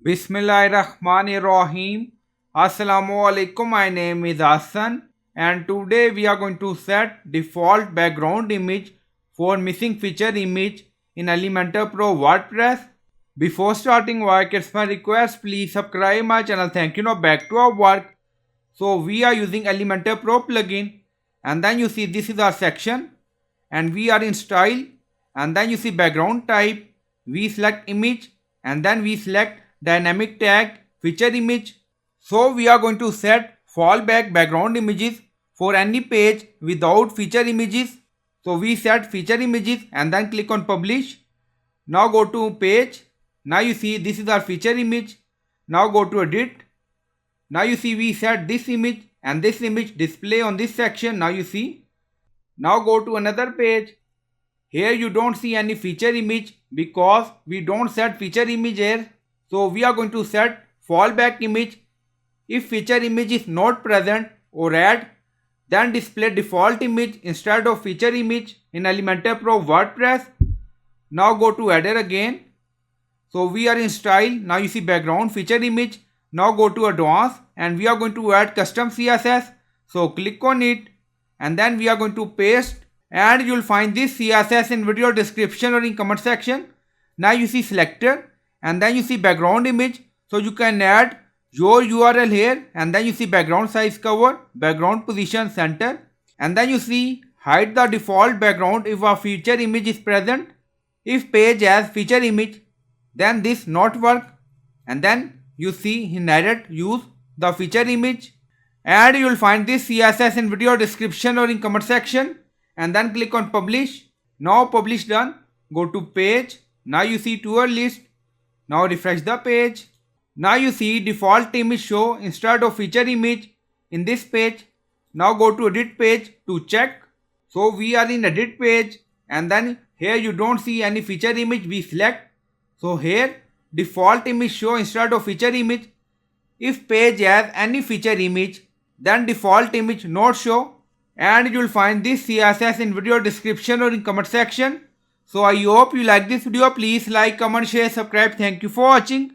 Bismillahirrahmanirrahim. Assalamu alaikum. My name is Hassan and today we are going to set default background image for missing feature image in Elementor Pro WordPress. Before starting work, it's my request, please subscribe my channel. Thank you. Now back to our work. So we are using Elementor Pro plugin and then you see this is our section and we are in style and then you see background type. We select image and then we select dynamic tag feature image. So we are going to set fallback background images for any page without feature images. So we set feature images and then click on publish. Now go to page. Now you see this is our feature image. Now go to edit. Now you see we set this image and this image display on this section. Now you see. Now go to another page. Here you don't see any feature image because we don't set feature image here. So we are going to set fallback image. If feature image is not present or add, then display default image instead of feature image in Elementor Pro WordPress. Now go to header again. So we are in style. Now you see background feature image. Now go to advanced and we are going to add custom CSS. So click on it and then we are going to paste and you'll find this CSS in video description or in comment section. Now you see selector and then you see background image. So you can add your URL here and then you see background size cover, background position center and then you see hide the default background if a feature image is present. If page has feature image, then this not work and then you see in edit use the feature image and you will find this CSS in video description or in comment section and then click on publish. Now publish done. Go to page. Now you see to a list. Now refresh the page. Now you see default image show instead of feature image in this page. Now go to edit page to check. So we are in edit page and then here you don't see any feature image, we select. So here default image show instead of feature image. If page has any feature image, then default image not show and you will find this CSS in video description or in comment section. So I hope you like this video. Please like, comment, share, subscribe. Thank you for watching.